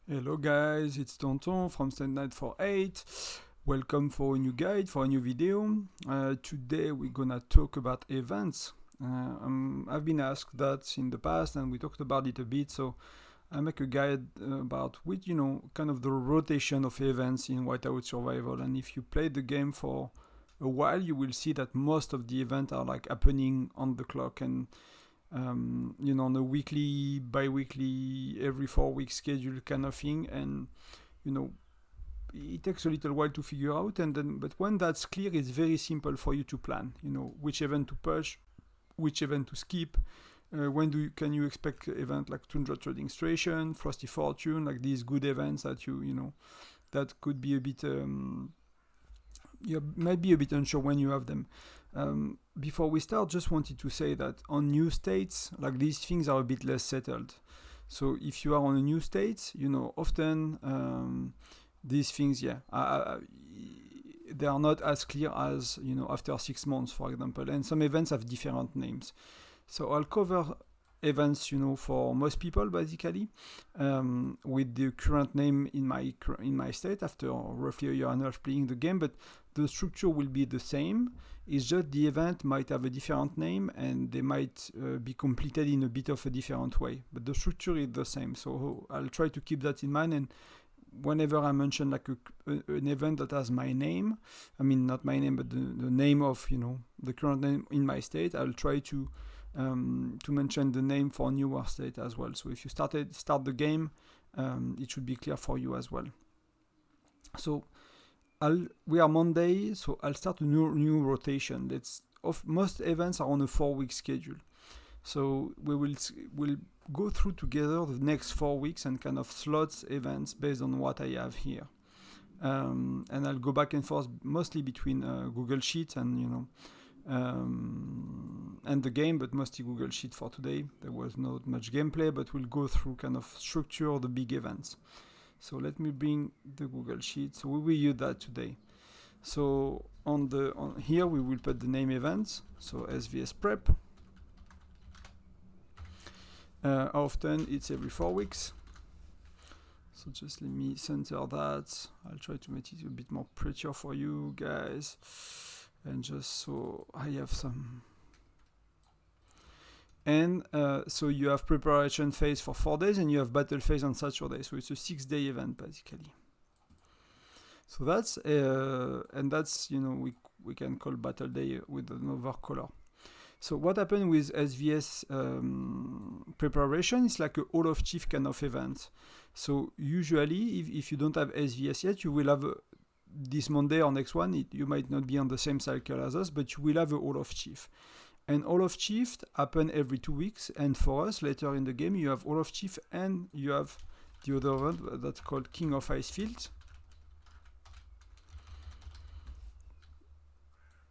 Hello guys, it's Tonton from Stand948. Welcome for a new guide, for a new video. Today we're gonna talk about events. I've been asked that in the past and we talked about it a bit, so I make a guide about which, kind of the rotation of events in Whiteout Survival. And if you play the game for a while, you will see that most of the events are like happening on the clock and on a weekly, bi-weekly, every 4 week schedule kind of thing, and it takes a little while to figure out. But when that's clear, it's very simple for you to plan. Which event to push, which event to skip. When can you expect event like Toundra Trading Station, Frosty Fortune, like these good events that that could be a bit. You might be a bit unsure when you have them. Before we start, just wanted to say that on new states, like these things are a bit less settled. So if you are on a new state, often these things, they are not as clear as, after 6 months, for example. And some events have different names. So I'll cover events, for most people, basically, with the current name in my state after roughly a year and a half playing the game, but the structure will be the same. It's just the event might have a different name and they might be completed in a bit of a different way, but the structure is the same. So I'll try to keep that in mind, and whenever I mention like an event that has my name, I mean not my name, but the name of the current name in my state, I'll try to mention the name for newer state as well. So if you start the game, it should be clear for you as well. So we are Monday, so I'll start a new rotation. Most events are on a 4 week schedule. So we'll go through together the next 4 weeks and kind of slots events based on what I have here. And I'll go back and forth mostly between Google Sheets and and the game, but mostly Google Sheet for today. There was not much gameplay, but we'll go through kind of structure the big events. So let me bring the Google Sheet. So we will use that today. So on here we will put the name events. So SVS Prep. Often it's every 4 weeks. So just let me center that. I'll try to make it a bit more prettier for you guys. And just so I have some. And so you have preparation phase for 4 days and you have battle phase on Saturday. So it's a 6-day event basically. So that's we can call battle day with another color. So what happened with SVS preparation is like a Hall of Chief kind of event. So usually if you don't have SVS yet, you will have this Monday or next one, you might not be on the same cycle as us, but you will have a Hall of Chief. And Hall of Chief happen every 2 weeks. And for us, later in the game, you have Hall of Chief and you have the other one that's called King of Icefield.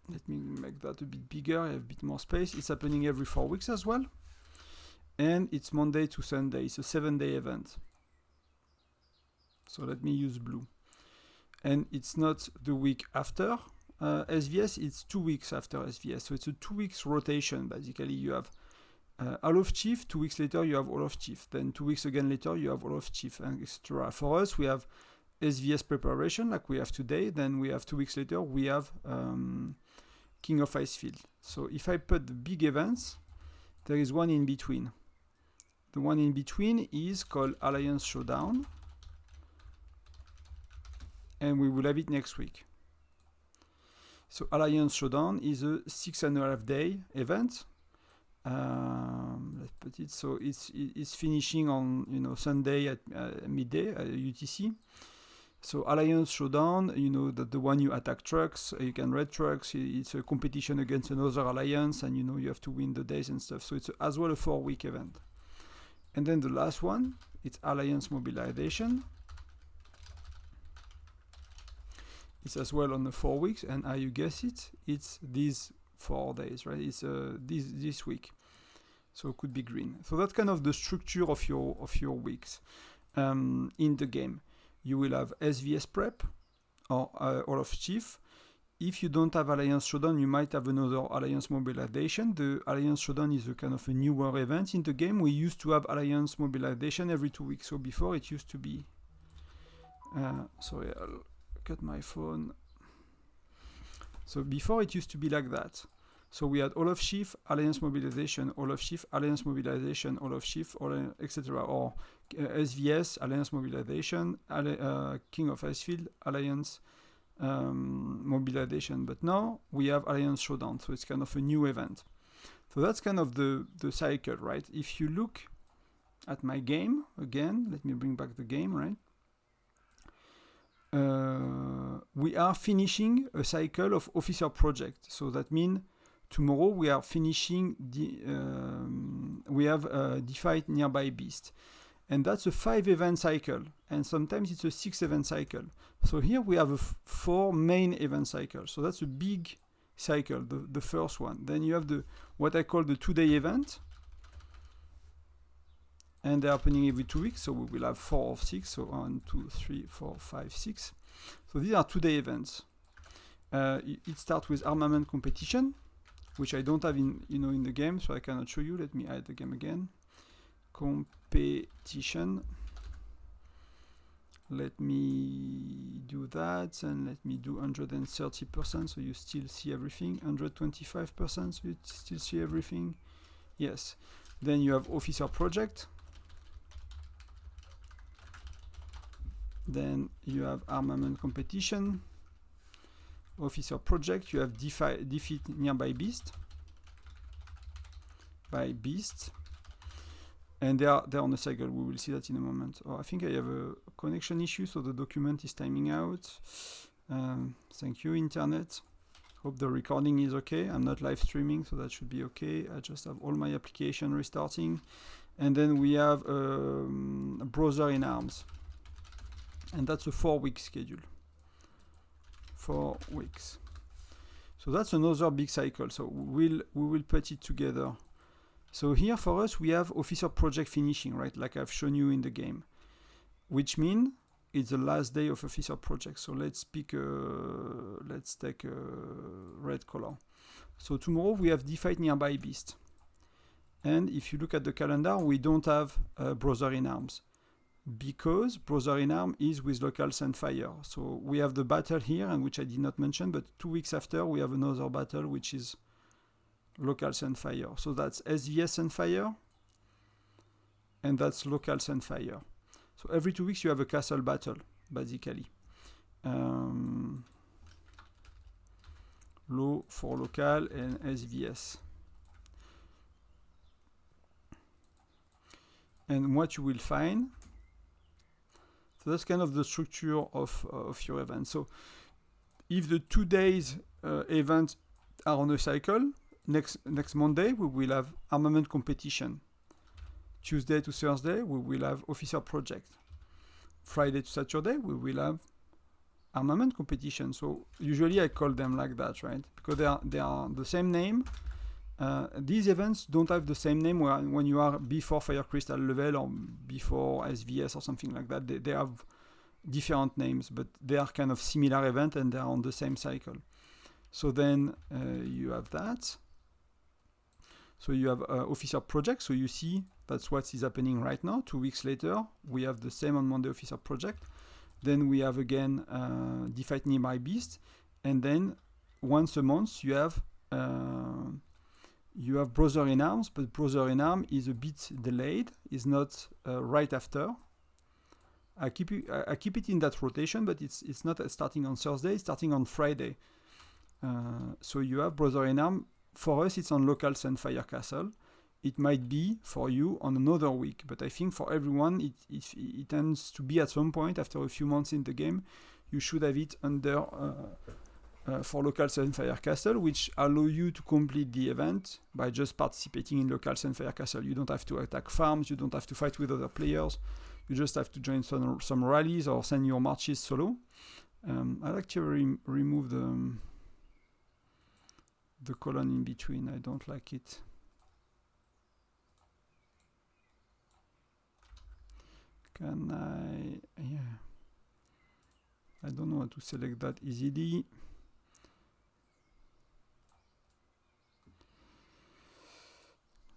Let me make that a bit bigger, I have a bit more space. It's happening every 4 weeks as well. And it's Monday to Sunday. It's a 7-day event. So let me use blue. And it's not the week after SVS, it's 2 weeks after SVS. So it's a 2 weeks rotation. Basically, you have Hall of Chief, 2 weeks later you have Hall of Chief. Then 2 weeks again later you have Hall of Chief, and etc. For us, we have SVS preparation like we have today. Then we have 2 weeks later we have King of Icefield. So if I put the big events, there is one in between. The one in between is called Alliance Showdown. And we will have it next week. So Alliance Showdown is a 6.5 day event. Let's put it so it's finishing on Sunday at midday at UTC. So Alliance Showdown, that the one you attack trucks, you can raid trucks. It's a competition against another alliance, and you have to win the days and stuff. So it's as well a 4 week event. And then the last one, it's Alliance Mobilization. It's as well on the 4 weeks, and how you guess it, it's these 4 days, right? It's this week, so it could be green. So that's kind of the structure of your weeks in the game. You will have SVS Prep or Hall of Chief. If you don't have Alliance Showdown, you might have another Alliance Mobilization. The Alliance Showdown is a kind of a newer event in the game. We used to have Alliance Mobilization every 2 weeks. So before it used to be Sorry, I'll cut my phone. So before it used to be like that. So we had all of Chief, Alliance Mobilization, all of Chief, Alliance Mobilization, all of Chief, etc. Or SVS, Alliance Mobilization, King of Icefield, Alliance Mobilization. But now we have Alliance Showdown, so it's kind of a new event. So that's kind of the cycle, right? If you look at my game, again, let me bring back the game, right? We are finishing a cycle of officer project. So that means tomorrow we are finishing we have Defight Nearby Beast. And that's a 5 event cycle. And sometimes it's a 6 event cycle. So here we have a 4 main event cycles. So that's a big cycle, the first one. Then you have what I call the 2-day event. And they're happening every 2 weeks, so we will have 4 of 6, so 1, 2, 3, 4, 5, 6. So these are 2-day events. It starts with armament competition, which I don't have in the game, so I cannot show you. Let me hide the game again. Competition. Let me do that, and let me do 130%, so you still see everything. 125%, so you still see everything. Yes. Then you have officer project. Then you have armament competition, officer project. You have defeat nearby beast by beast, and they are on a cycle. We will see that in a moment. Oh, I think I have a connection issue, so the document is timing out. Thank you, internet. Hope the recording is okay. I'm not live streaming, so that should be okay. I just have all my application restarting, and then we have a browser in arms. And that's a 4-week schedule. 4 weeks. So that's another big cycle. So we will put it together. So here for us we have officer project finishing, right? Like I've shown you in the game, which means it's the last day of officer project. So let's take a red color. So tomorrow we have Defight Nearby Beast. And if you look at the calendar, we don't have Brother in Arms, because Brother in Arms is with Local Sandfire. So we have the battle here, and which I did not mention, but 2 weeks after we have another battle which is Local Sandfire. So that's SVS Sandfire, and that's Local Sandfire. So every 2 weeks you have a castle battle, basically. Low for local and SVS. And what you will find, so that's kind of the structure of your event. So if the 2 days events are on a cycle, next Monday we will have armament competition. Tuesday to Thursday we will have officer project. Friday to Saturday we will have armament competition. So usually I call them like that, right? Because they are the same name. These events don't have the same name when you are before Fire Crystal level or before SVS or something like that. They have different names, but they are kind of similar event and they are on the same cycle. So then you have that. So you have officer project. So you see that's what is happening right now. 2 weeks later, we have the same on Monday officer project. Then we have again Defight Nearby Beast, and then once a month you have Brother in Arms, but Brother in Arms is a bit delayed. It's not right after. I keep it in that rotation, but it's not starting on Thursday. It's starting on Friday. So you have Brother in Arms. For us, it's on Local Sandfire Castle. It might be for you on another week, but I think for everyone, it tends to be at some point after a few months in the game, you should have it under for Local Sandfire Castle, which allow you to complete the event by just participating in Local Sandfire Castle. You don't have to attack farms, you don't have to fight with other players, you just have to join some rallies or send your marches solo. I'll actually remove the colon in between. I don't like it. Can I? Yeah. I don't know how to select that easily.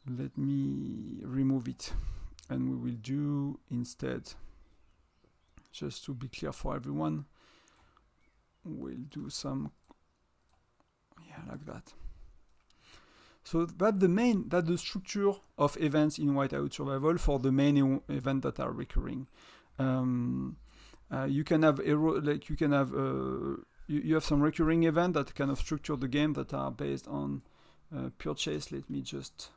Let me remove it, and we will do instead just to be clear for everyone, we'll do some, yeah, like that. So that's the structure of events in Whiteout Survival for the main event that are recurring. You can have you have some recurring event that kind of structure the game that are based on purchase. Let me just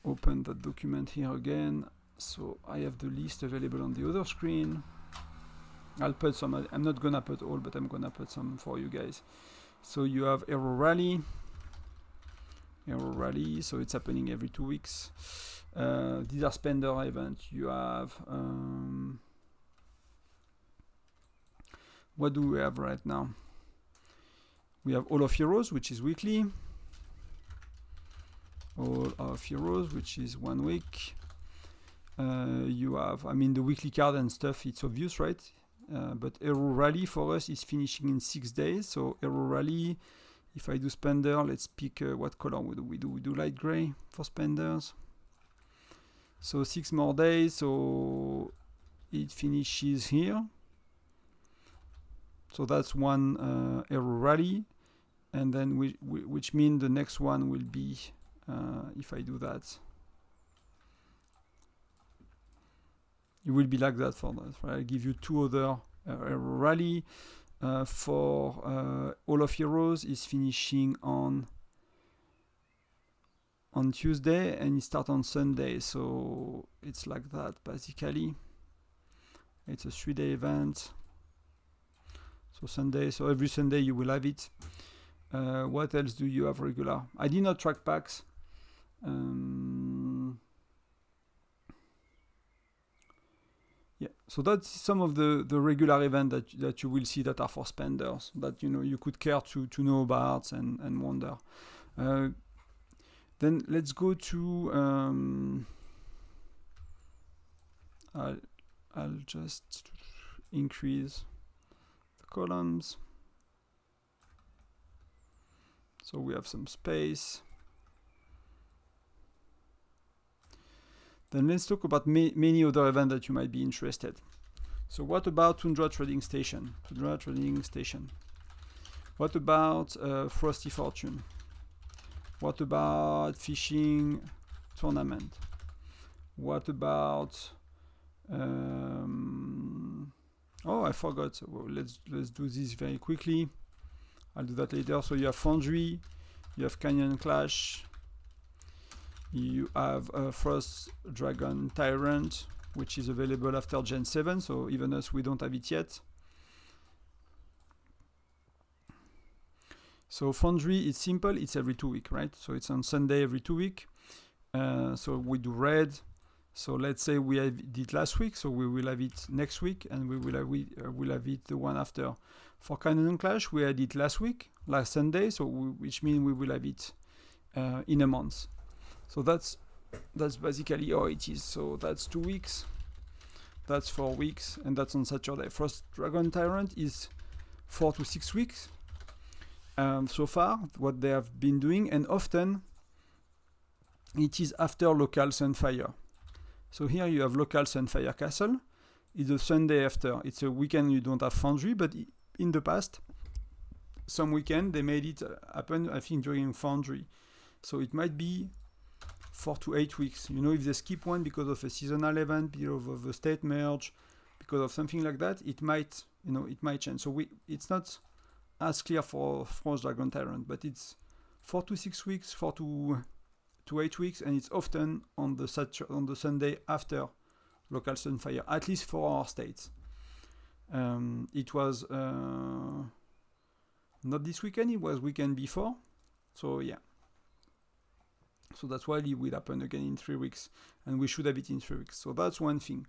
open that document here again. So I have the list available on the other screen. I'll put some, I'm not gonna put all, but I'm gonna put some for you guys. So you have Hero Rally, so it's happening every 2 weeks. These are spender events. You have, what do we have right now? We have All of Heroes, which is weekly. All of Heroes, which is 1 week. You have, I mean, the weekly card and stuff, it's obvious, right? But Hero Rally for us is finishing in 6 days. So Hero Rally, if I do spender, let's pick what color we do. We do light gray for spenders. So 6 more days, so it finishes here. So that's one Hero Rally, and then which means the next one will be, if I do that, it will be like that for that. Right? I'll give you 2 other Hero Rally. For All of Heroes is finishing on Tuesday and it starts on Sunday, so it's like that basically. It's a 3-day event. So Sunday, so every Sunday you will have it. What else do you have regular? I did not track packs. Yeah, so that's some of the regular events that you will see that are for spenders, that you could care to know about and wonder. Then let's go to I'll just increase the columns so we have some space. Then let's talk about many other events that you might be interested. So what about Toundra Trading Station? Toundra Trading Station. What about Frosty Fortune? What about Fishing Tournament? What about oh, I forgot. Well, let's do this very quickly. I'll do that later. So you have Foundry, you have Canyon Clash, you have Frost Dragon Tyrant, which is available after Gen 7, so even us, we don't have it yet. So Foundry, it's simple, it's every 2 weeks, right? So it's on Sunday every 2 weeks. So we do red. So let's say we have it last week, so we will have it next week, and we will have it the one after. For Canyon Clash, we had it last Sunday, so which means we will have it in a month. So that's basically how it is. So that's 2 weeks, that's 4 weeks, and that's on Saturday. Frost Dragon Tyrant is 4 to 6 weeks so far, what they have been doing, and often it is after local Sunfire. So here you have local Sunfire Castle. It's a Sunday after. It's a weekend you don't have Foundry, but in the past, some weekend they made it happen, I think, during Foundry. So it might be 4 to 8 weeks. If they skip one because of a seasonal event, because of a state merge, because of something like that, it might change. So it's not as clear for Frost Dragon Tyrant, but it's 4 to 6 weeks, 4 to 8 weeks, and it's often on the Sunday after local Sunfire, at least for our states. It was not this weekend, it was weekend before. So yeah. So that's why it will happen again in 3 weeks, and we should have it in 3 weeks. So that's one thing.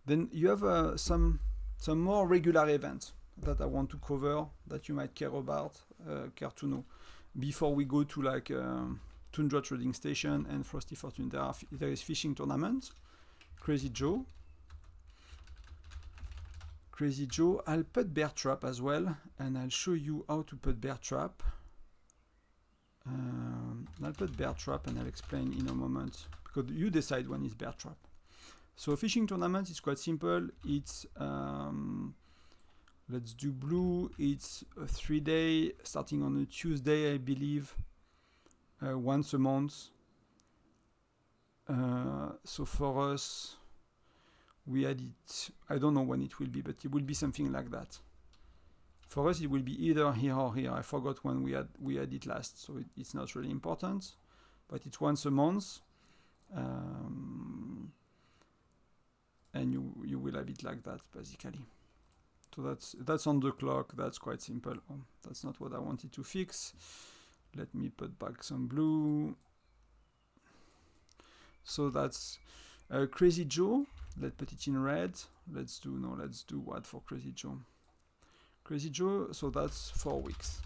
Then you have some more regular events that I want to cover that you might care to know before we go to like Toundra Trading Station and Frosty Fortune. There is Fishing Tournament, Crazy Joe. I'll put Bear Trap as well, and I'll show you how to put Bear Trap. I'll put Bear Trap and I'll explain in a moment, because you decide when is Bear Trap. So fishing tournament is quite simple. It's let's do blue. It's a 3-day starting on a Tuesday, I believe, once a month. So for us, we had it, I don't know when it will be, but it will be something like that. For us, it will be either here or here. I forgot when we had it last, so it's not really important, but it's once a month, and you will have it like that basically. So that's on the clock. That's quite simple. Oh, that's not what I wanted to fix. Let me put back some blue. So that's Crazy Joe. Let's put it in red. Let's do what for Crazy Joe? Crazy Joe, so that's 4 weeks.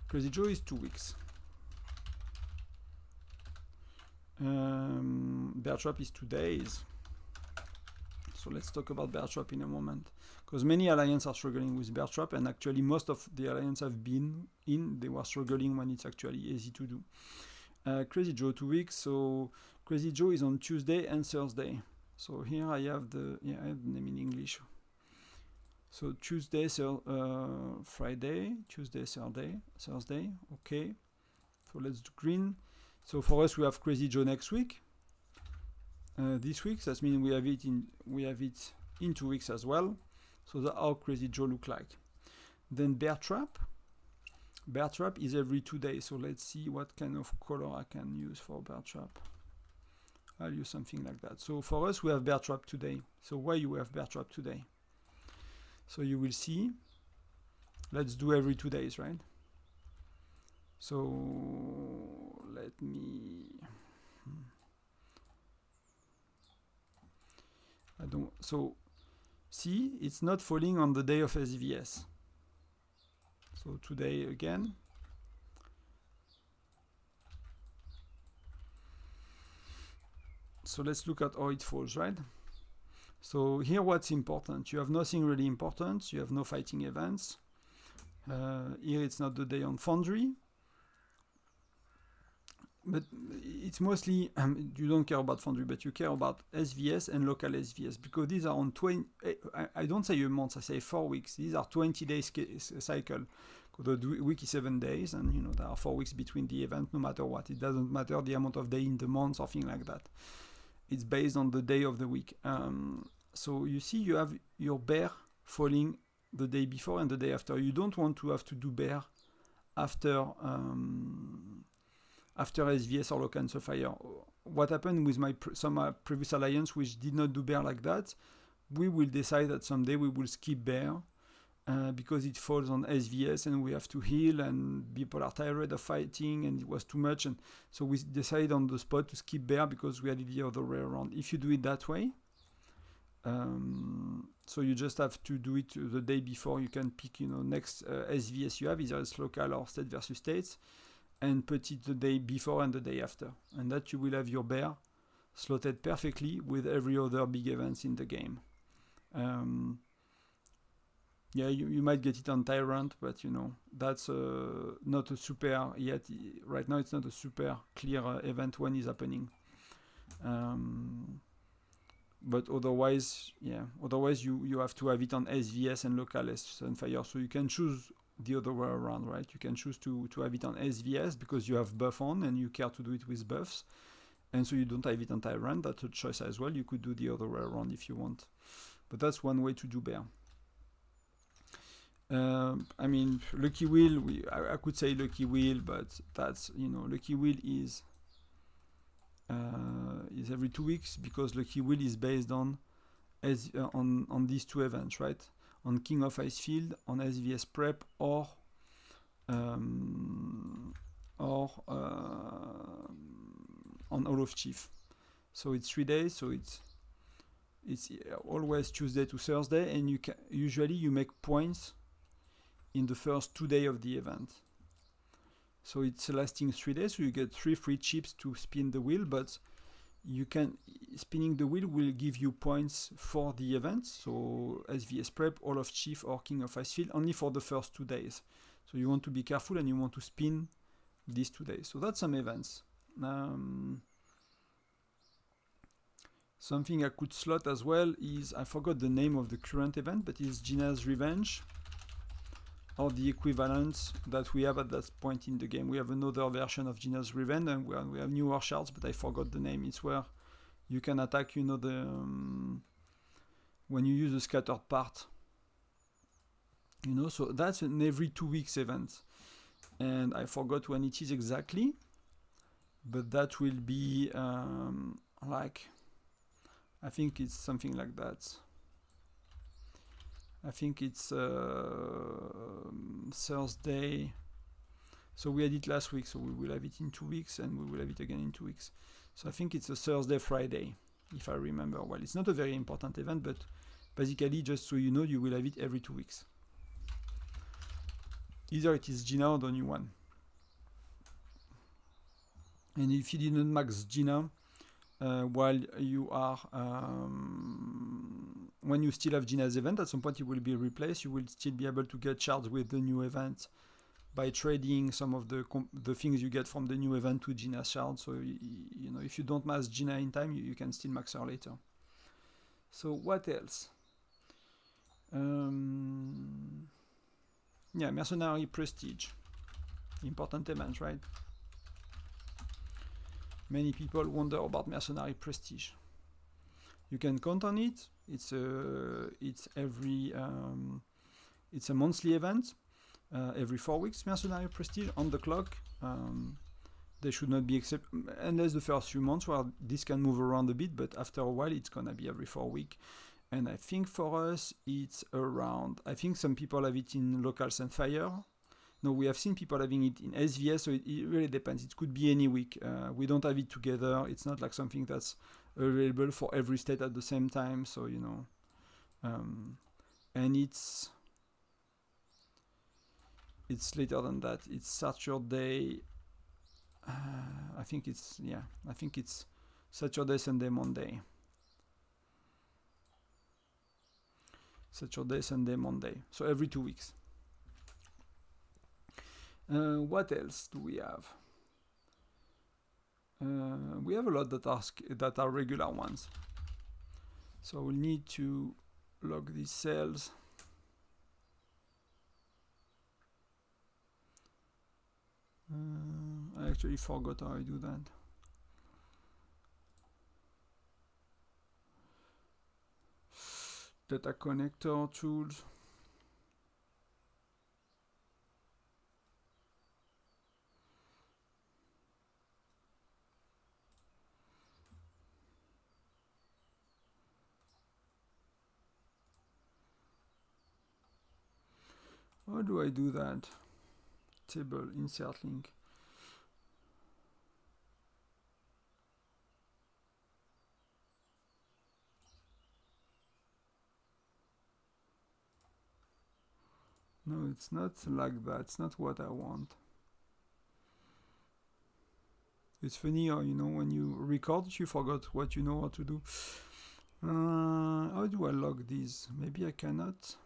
Crazy Joe is 2 weeks. Bear Trap is 2 days. So let's talk about Bear Trap in a moment. Because many alliances are struggling with Bear Trap, and actually most of the alliances have been in, they were struggling when it's actually easy to do. Crazy Joe 2 weeks, so Crazy Joe is on Tuesday and Thursday. So here I have the name in English. So Tuesday, Friday, Tuesday, Thursday, okay. So let's do green. So for us we have Crazy Joe next week. This week, that means we have it in 2 weeks as well. So that's how Crazy Joe look like. Then Bear Trap. Bear Trap is every 2 days. So let's see what kind of color I can use for Bear Trap. I'll use something like that. So for us, we have Bear Trap today. So why you have Bear Trap today? So you will see. Let's do every 2 days, right? So let me. So see, it's not falling on the day of SVS. So today again. So let's look at how it falls, right? So here what's important, you have nothing really important, you have no fighting events. Here it's not the day on Foundry. But it's mostly, you don't care about Foundry, but you care about SVS and local SVS, because these are on 20, I don't say a month, I say 4 weeks. These are 20 days cycle. The week is 7 days, and you know there are 4 weeks between the event, no matter what. It doesn't matter the amount of day in the month or thing like that. It's based on the day of the week. So you see you have your bear falling the day before and the day after. You don't want to have to do bear after SVS or local fire. What happened with some previous alliance which did not do bear like that, we will decide that someday we will skip bear because it falls on SVS and we have to heal and people are tired of fighting and it was too much, and so we decide on the spot to skip bear because we had it the other way around. If you do it that way, so you just have to do it the day before. You can pick, next SVS you have, either it's local or state versus states, and put it the day before and the day after, and that you will have your bear slotted perfectly with every other big events in the game. Yeah, you might get it on Tyrant, but that's not a super yet. Right now it's not a super clear event when it's happening. But otherwise you have to have it on SVS and local Sunfire, so you can choose the other way around, right? You can choose to have it on SVS because you have buff on and you care to do it with buffs, and so you don't have it on Tyrant. That's a choice as well. You could do the other way around if you want, but that's one way to do bear. I mean, Lucky Wheel, I could say Lucky Wheel, but that's, Lucky Wheel is every 2 weeks because Lucky Wheel is based on these two events, right? On King of Icefield, on SVS Prep, or on Hall of Chief. So it's 3 days, so it's always Tuesday to Thursday, and usually you make points in the first 2 days of the event. So it's lasting 3 days, so you get 3 free chips to spin the wheel, but spinning the wheel will give you points for the event, so SVS Prep, Hall of Chief or King of Icefield, only for the first 2 days. So you want to be careful and you want to spin these 2 days. So that's some events. Something I could slot as well is, I forgot the name of the current event, but it's Gina's Revenge, or the equivalent that we have at that point in the game. We have another version of Gina's Revenge, and we have newer shards, but I forgot the name. It's where you can attack, you know, the when you use the scattered part. You know, so that's an every 2 weeks event. And I forgot when it is exactly, but that will be like, I think it's something like that. I think it's Thursday. So we had it last week, so we will have it in 2 weeks, and we will have it again in 2 weeks. So I think it's a Thursday, Friday, if I remember well. It's not a very important event, but basically, just so you know, you will have it every 2 weeks. Either it is Gina or the new one. And if you didn't max Gina, while you are, when you still have Gina's event, at some point it will be replaced. You will still be able to get shards with the new event by trading some of the things you get from the new event to Gina's shard. So you know, if you don't max Gina in time, you can still max her later. So what else? Yeah, Mercenary Prestige. Important event, right? Many people wonder about Mercenary Prestige. You can count on it. It's a monthly event. Every 4 weeks, Mercenary Prestige on the clock. They should not be unless the first few months where this can move around a bit, but after a while it's gonna be every 4 weeks. And I think for us it's around, I think some people have it in local Fire. No, we have seen people having it in SVS, so it really depends. It could be any week. We don't have it together. It's not like something that's available for every state at the same time, so you know. And it's later than that. It's Saturday. I think it's Saturday, Sunday, Monday. Saturday, Sunday, Monday. So every 2 weeks. What else do we have? We have a lot that are regular ones. So we'll need to log these sales. I actually forgot how I do that. Data connector tools. How do I do that? Table, insert link. No, it's not like that. It's not what I want. It's funny how, you know, when you record, you forgot what you know how to do. How do I log these? Maybe I cannot.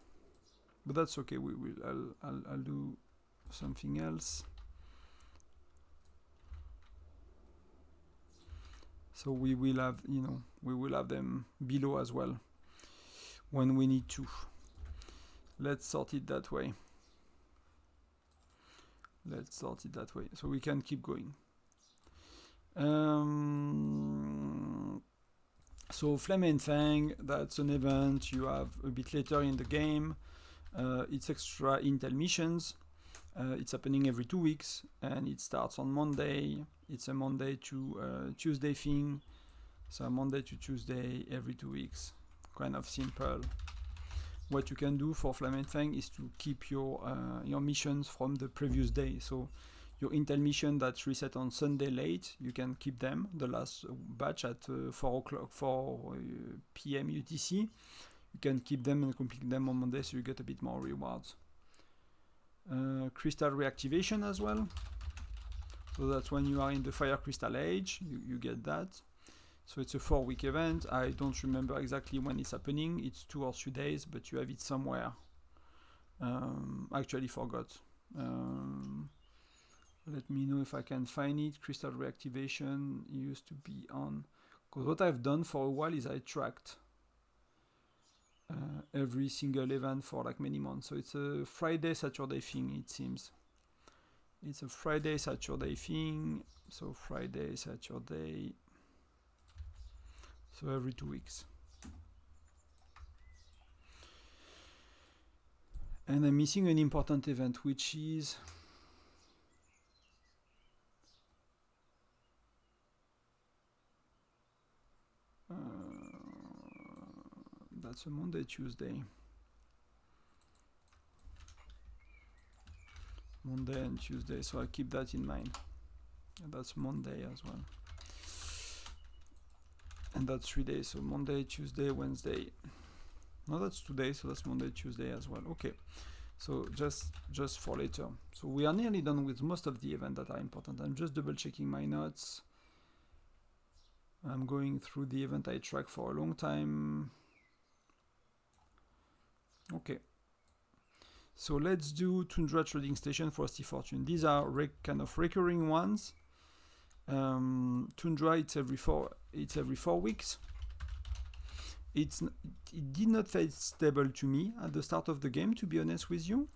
But that's okay. I'll do something else. So we will have, you know, we will have them below as well when we need to. Let's sort it that way. Let's sort it that way so we can keep going. So Flame and Fang, that's an event you have a bit later in the game. It's extra intel missions. It's happening every 2 weeks, and it starts on Monday. It's a Monday to Tuesday thing. So Monday to Tuesday every 2 weeks. Kind of simple. What you can do for Flame and Fang is to keep your missions from the previous day. So your intel mission that's reset on Sunday late, you can keep them, the last batch at 4 p.m. UTC. You can keep them and complete them on Monday, so you get a bit more rewards. Crystal reactivation as well. So that's when you are in the Fire Crystal Age, you get that. So it's a 4-week event. I don't remember exactly when it's happening. It's 2 or 3 days, but you have it somewhere. I actually forgot. Let me know if I can find it. Crystal reactivation used to be on Because what I've done for a while is I tracked every single event for like many months. So it's a Friday, Saturday thing, it seems. It's a Friday, Saturday thing. So Friday, Saturday. So every 2 weeks. And I'm missing an important event, which is that's a Monday, Tuesday. Monday and Tuesday, so I keep that in mind. And that's Monday as well. And that's 3 days, so Monday, Tuesday, Wednesday. No, that's 2 days, so that's Monday, Tuesday as well. Okay, so just for later. So we are nearly done with most of the events that are important. I'm just double checking my notes. I'm going through the event I track for a long time. Okay. So let's do Toundra Trading Station, Frosty Fortune. These are kind of recurring ones. Toundra, it's every 4 weeks. It did not feel stable to me at the start of the game, to be honest with you.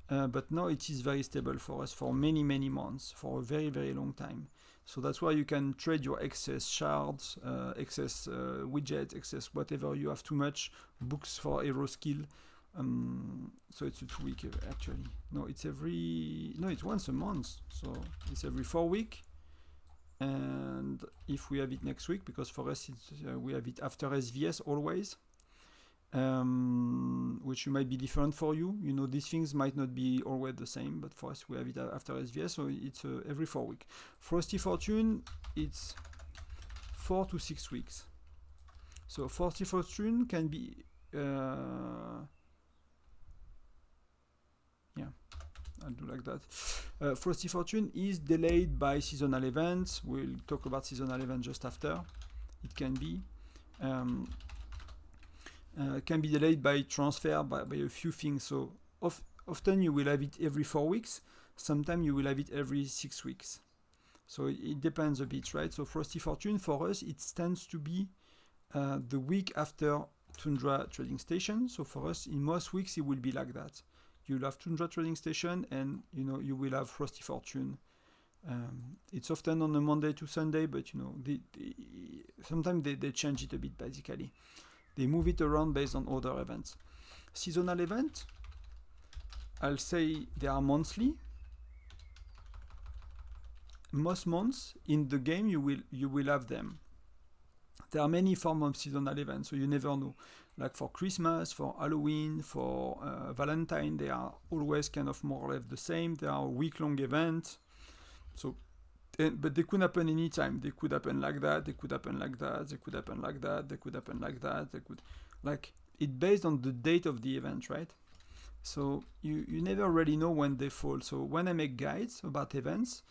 But now it is very stable for us for many, many months, for a very, very long time. So that's why you can trade your excess shards, excess widgets, excess whatever you have too much, books for hero skill. So it's a 2 week actually. No, it's once a month. So it's every 4 weeks. And if we have it next week, because for us we have it after SVS always, which might be different for you. You know, these things might not be always the same, but for us we have it after SVS, so it's every 4 weeks. Frosty Fortune, it's 4 to 6 weeks. So Frosty Fortune can be I'll do like that. Frosty Fortune is delayed by seasonal events. We'll talk about seasonal events just after. It can be delayed by transfer, by a few things. So often you will have it every 4 weeks. Sometimes you will have it every 6 weeks. So it depends a bit, right? So Frosty Fortune for us, it tends to be the week after Toundra Trading Station. So for us, in most weeks, it will be like that. You'll have Toundra Trading Station, and you will have Frosty Fortune. It's often on a Monday to Sunday, but sometimes they change it a bit. Basically, they move it around based on other events. Seasonal event, I'll say they are monthly. Most months in the game you will have them. There are many forms of seasonal events, so you never know. Like for Christmas, for Halloween, for Valentine, they are always kind of more or less the same. They are a week-long event. So, but they could happen anytime. They could happen like that. They could happen like that. They could happen like that. They could happen like that. They could, like, it based on the date of the event, right? So you never really know when they fall. So when I make guides about events,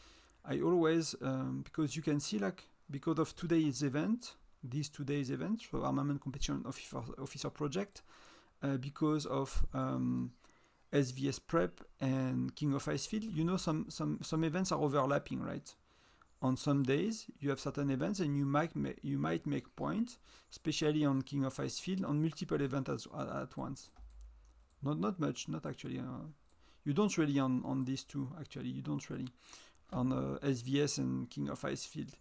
I always because you can see, like, because of today's event. These 2 days event, so Armament Competition Officer Project, because of SVS Prep and King of Icefield, some events are overlapping, right? On some days you have certain events, and you might make points, especially on King of Icefield, on multiple events at once. Not much, not actually. You don't really on these two, actually. You don't really on SVS and King of Icefield.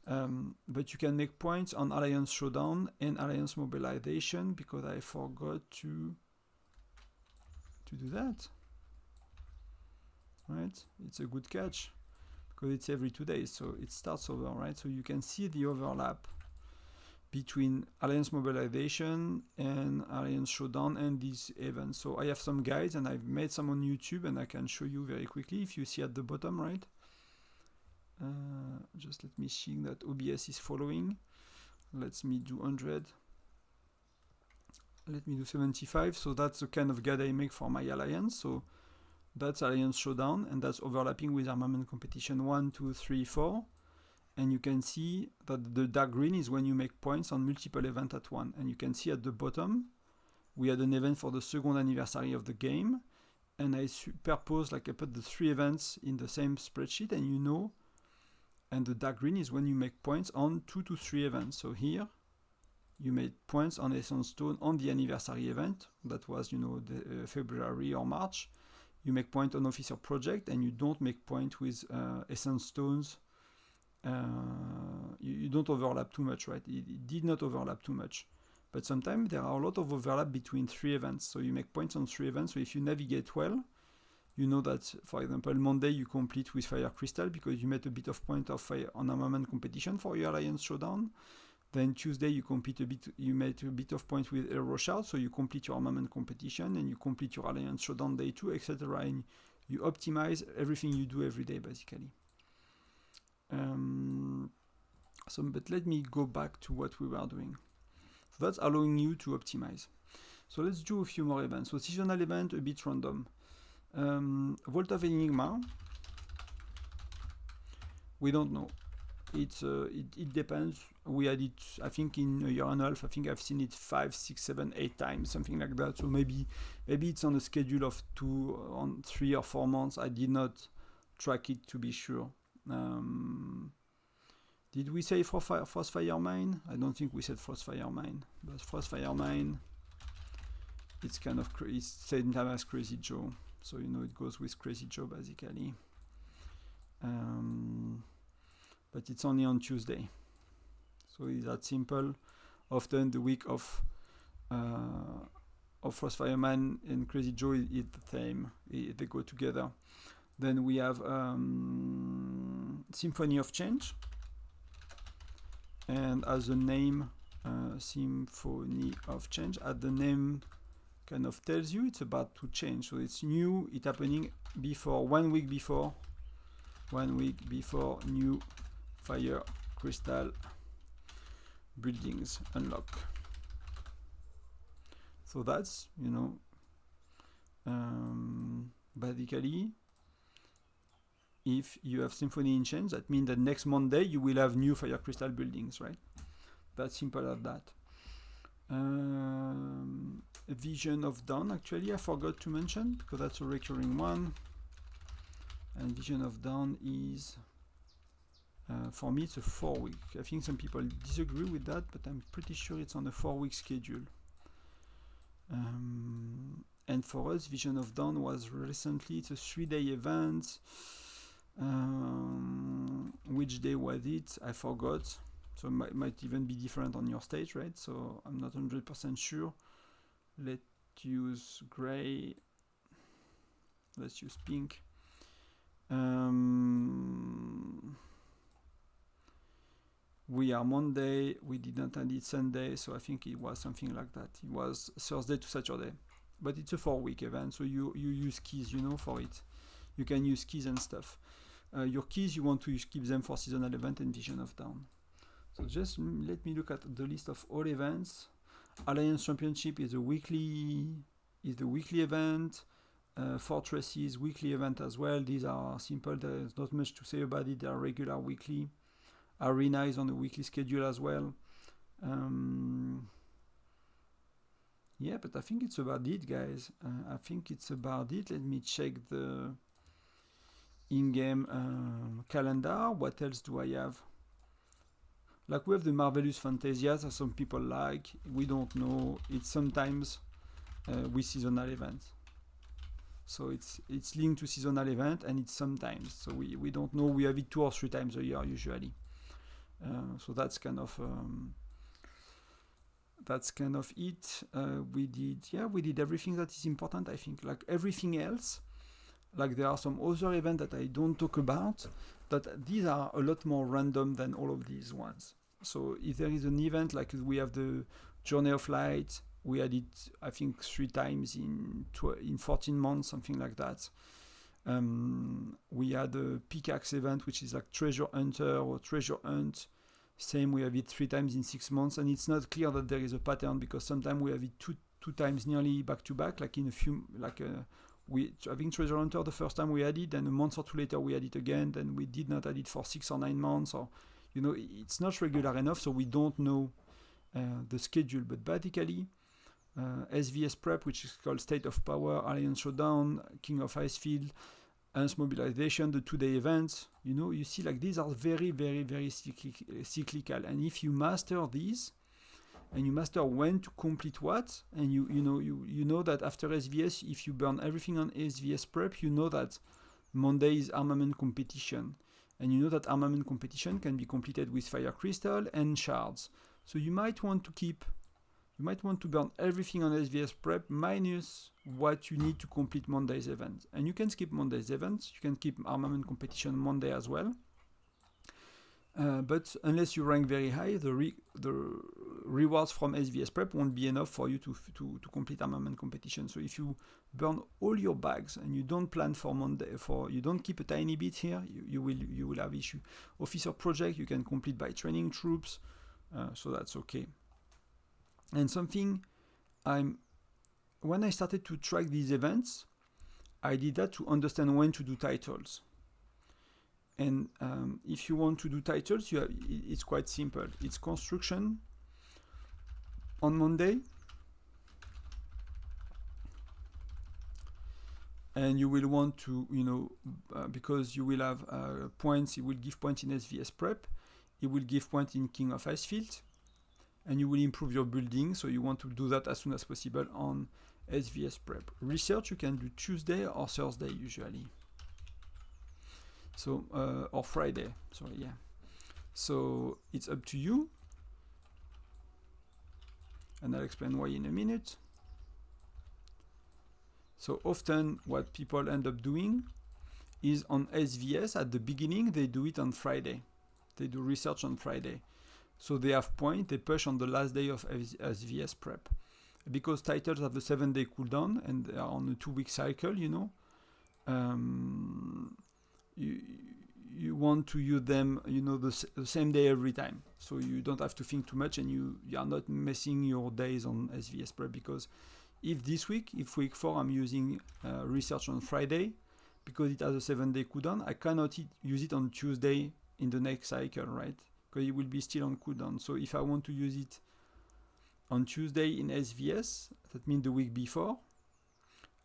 But you can make points on Alliance Showdown and Alliance Mobilization, because I forgot to do that. Right? It's a good catch, because it's every 2 days, so it starts over, right? So you can see the overlap between Alliance Mobilization and Alliance Showdown and these events. So I have some guides, and I've made some on YouTube, and I can show you very quickly if you see at the bottom, right? Just let me see that OBS is following. Let me do 100. Let me do 75. So that's the kind of guide I make for my alliance. So that's Alliance Showdown, and that's overlapping with Armament Competition 1, 2, 3, 4. And you can see that the dark green is when you make points on multiple events at one. And you can see at the bottom, we had an event for the 2nd anniversary of the game. And I superpose, like I put the 3 events in the same spreadsheet, and and the dark green is when you make points on 2 to 3 events. So here you made points on Essence Stone on the anniversary event, that was, you know, the, February or March. You make point on Officer Project, and you don't make point with Essence Stones. You don't overlap too much, right? It did not overlap too much. But sometimes there are a lot of overlap between 3 events. So you make points on 3 events. So if you navigate well, you know that, for example, Monday you complete with Fire Crystal because you made a bit of point of fire on armament competition for your Alliance Showdown. Then Tuesday you made a bit of points with Hero Shard, so you complete your armament competition and you complete your Alliance Showdown day 2, etc. And you optimize everything you do every day, basically. But let me go back to what we were doing. So that's allowing you to optimize. So let's do a few more events. So seasonal event, a bit random. Vault of Enigma. We don't know. It depends. We had it, I think, in a year and a half. I think I've seen it 5, 6, 7, 8 times, something like that. So maybe it's on a schedule of 3 or 4 months. I did not track it to be sure. Did we say Frostfire Mine? I don't think we said Frostfire Mine. But Frostfire Mine, it's kind of it's same time as Crazy Joe. So you know it goes with Crazy Joe basically. But it's only on Tuesday. So it's that simple. Often the week of Frostfire Man and Crazy Joe is the same. They go together. Then we have Symphony of Change. And as the name Symphony of Change, as the name kind of tells you, it's about to change. So it's new, it's happening before 1 week before new Fire Crystal buildings unlock. So that's, you know, basically, if you have Symphony in Change, that means that next Monday you will have new Fire Crystal buildings, right? That's simple as that. Vision of Dawn, actually, I forgot to mention, because that's a recurring one. And Vision of Dawn is, for me, it's a 4-week. I think some people disagree with that, but I'm pretty sure it's on a 4-week schedule. And for us, Vision of Dawn was recently, it's a 3-day event. Which day was it? I forgot. So it might even be different on your stage, right? So I'm not 100% sure. Let's use gray. Let's use pink. We are Monday. We didn't edit Sunday, so I think it was something like that. It was Thursday to Saturday, but it's a 4-week event, so you use keys, you know, for it. You can use keys and stuff. Your keys, you want to keep them for seasonal event and Vision of Dawn. So just let me look at the list of all events. Alliance Championship is the weekly event. Fortresses weekly event as well. These are simple. There's not much to say about it. They are regular weekly. Arena is on a weekly schedule as well. Yeah, but I think it's about it, guys. I think it's about it. Let me check the in-game calendar. What else do I have? Like we have the Marvelous Fantasias that some people like. We don't know. It's sometimes with seasonal events. So it's linked to seasonal event and it's sometimes. So we don't know. We have it 2 or 3 times a year usually. So that's kind of it. We did everything that is important, I think. Like everything else, like there are some other events that I don't talk about, that these are a lot more random than all of these ones. So if there is an event, like we have the Journey of Light, we had it, I think, 3 times in 14 months, something like that. We had a Pickaxe event, which is like Treasure Hunter or Treasure Hunt. Same, we have it 3 times in 6 months, and it's not clear that there is a pattern because sometimes we have it two times nearly back to back, like in a few, I think Treasure Hunter the first time we had it, then a month or 2 later we had it again, then we did not add it for 6 or 9 months, or it's not regular enough, so we don't know the schedule. But basically, SVS Prep, which is called State of Power, Alliance Showdown, King of Icefield, Enhanced mobilization, the 2-day events, you know, you see like these are very, very, very cyclical. And if you master these, and you master when to complete what, and you know that after SVS, if you burn everything on SVS Prep, you know that Monday is armament competition. And you know that armament competition can be completed with fire crystal and shards. So you might want to burn everything on SVS Prep minus what you need to complete Monday's event. And you can skip Monday's events. You can keep armament competition Monday as well. But unless you rank very high, the rewards from SVS Prep won't be enough for you to complete armament competition. So if you burn all your bags and you don't plan for Monday, you don't keep a tiny bit here, you will have issue. Officer project you can complete by training troops, so that's okay. And something when I started to track these events, I did that to understand when to do titles. And if you want to do titles, it's quite simple. It's construction on Monday, and you will want to, because you will have points, it will give points in SVS Prep, it will give points in King of Icefield, and you will improve your building, so you want to do that as soon as possible on SVS Prep. Research you can do Tuesday or Thursday usually. So, or Friday, sorry, yeah. So it's up to you. And I'll explain why in a minute. So often what people end up doing is on SVS at the beginning, they do it on Friday. They do research on Friday. So they have point, they push on the last day of SVS Prep. Because titles have a 7-day cooldown and they are on a 2-week cycle, you want to use them, the same day every time. So you don't have to think too much and you are not messing your days on SVS Prep, because if week 4 I'm using research on Friday, because it has a 7-day cooldown, I cannot use it on Tuesday in the next cycle, right? Because it will be still on cooldown. So if I want to use it on Tuesday in SVS, that means the week before,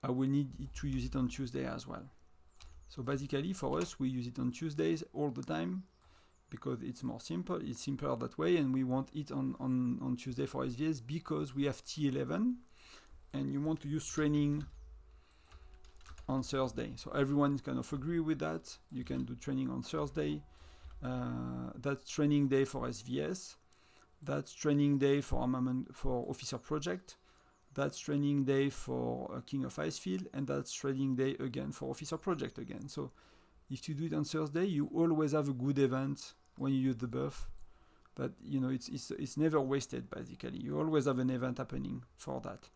I will need to use it on Tuesday as well. So basically for us, we use it on Tuesdays all the time because it's more simple. It's simpler that way, and we want it on Tuesday for SVS because we have T11 and you want to use training on Thursday. So everyone kind of agree with that. You can do training on Thursday. That's training day for SVS. That's training day for armament for officer project. That's training day for King of Icefield, and that's training day again for officer project again. So if you do it on Thursday, you always have a good event when you use the buff. But it's never wasted basically. You always have an event happening for that.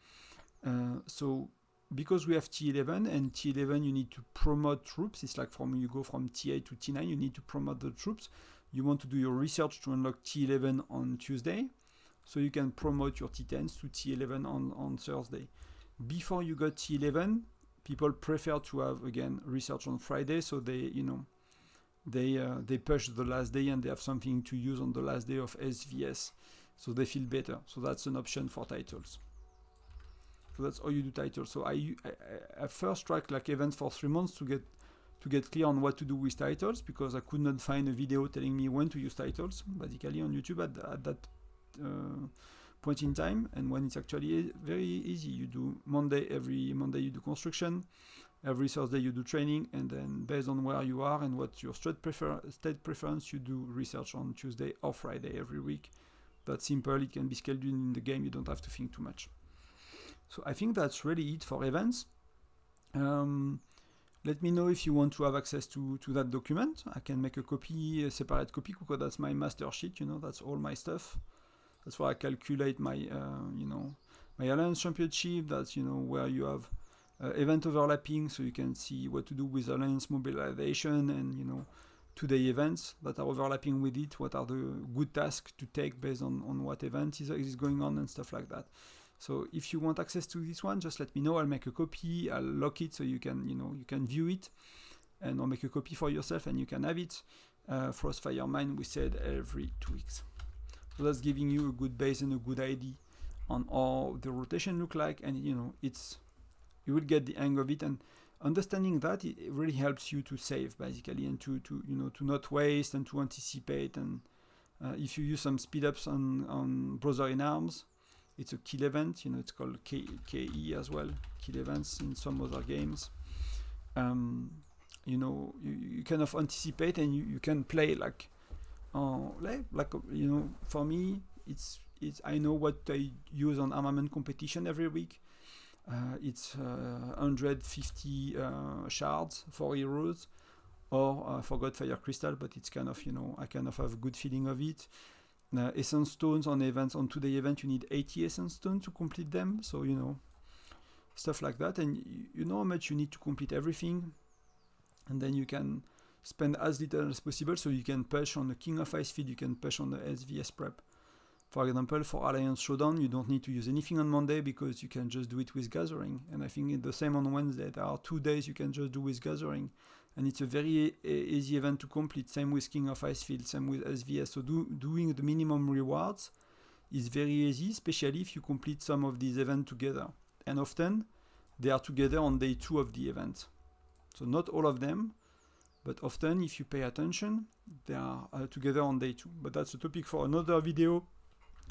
So because we have T11, and T11 you need to promote troops. It's like you go from T8 to T9, you need to promote the troops. You want to do your research to unlock T11 on Tuesday, so you can promote your T10s to T11 on Thursday. Before you got T11, people prefer to have again research on Friday, so they push the last day and they have something to use on the last day of SVS, so they feel better. So that's an option for titles. So that's how you do titles. So I first tracked like events for 3 months to get clear on what to do with titles, because I could not find a video telling me when to use titles basically on YouTube at that point in time. And when it's actually very easy, you do every Monday you do construction, every Thursday you do training, and then based on where you are and what your state preference, you do research on Tuesday or Friday every week. That's simple. It can be scheduled in the game. You don't have to think too much. So I think that's really it for events. Let me know if you want to have access to that document. I can make a separate copy, because that's my master sheet, that's all my stuff. That's where I calculate my, my Alliance Championship. That's, where you have event overlapping, so you can see what to do with Alliance mobilization and, 2-day events that are overlapping with it. What are the good tasks to take based on what event is going on and stuff like that. So if you want access to this one, just let me know. I'll make a copy. I'll lock it so you can view it, and I'll make a copy for yourself and you can have it. Frostfire Mine, we said every 2 weeks. So that's giving you a good base and a good idea on how the rotation look like, and you will get the hang of it. And understanding that, it really helps you to save basically, and to not waste and to anticipate. And if you use some speed ups on Brother in Arms, it's a kill event. It's called KE as well, kill events in some other games. You kind of anticipate, and you can play like for me, it's I know what I use on armament competition every week. It's 150 shards for heroes, or for Godfire Crystal, but it's kind of, I kind of have a good feeling of it. Essence stones on events, on today event, you need 80 essence stones to complete them, so stuff like that. And you know how much you need to complete everything, and then you can spend as little as possible, so you can push on the King of Icefield, you can push on the SVS Prep. For example, for Alliance Showdown, you don't need to use anything on Monday, because you can just do it with Gathering. And I think it's the same on Wednesday. There are 2 days you can just do with Gathering. And it's a very easy event to complete. Same with King of Icefield, same with SVS. So doing the minimum rewards is very easy, especially if you complete some of these events together. And often, they are together on day 2 of the event. So not all of them, but often, if you pay attention, they are together on day 2. But that's a topic for another video.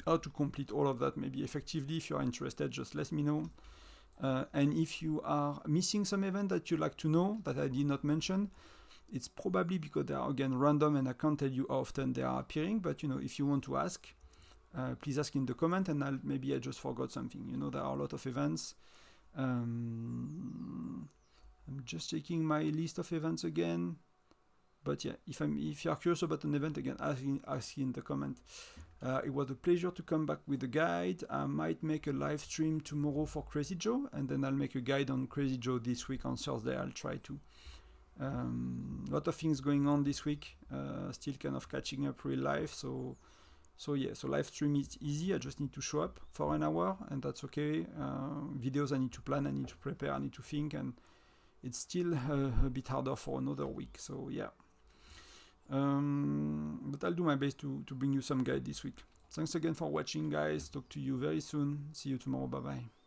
How to complete all of that, maybe effectively. If you are interested, just let me know. And if you are missing some event that you'd like to know that I did not mention, it's probably because they are, again, random, and I can't tell you how often they are appearing. But if you want to ask, please ask in the comment, and maybe I just forgot something. There are a lot of events. I'm just checking my list of events again. But yeah, if you are curious about an event, again, ask in the comment. It was a pleasure to come back with a guide. I might make a live stream tomorrow for Crazy Joe, and then I'll make a guide on Crazy Joe this week on Thursday. I'll try to. A lot of things going on this week. Still kind of catching up real life. So yeah, so live stream is easy. I just need to show up for an hour, and that's okay. Videos I need to plan, I need to prepare, I need to think, and it's still a bit harder for another week. So yeah. But I'll do my best to bring you some guide this week. Thanks again for watching, guys. Talk to you very soon. See you tomorrow. Bye bye.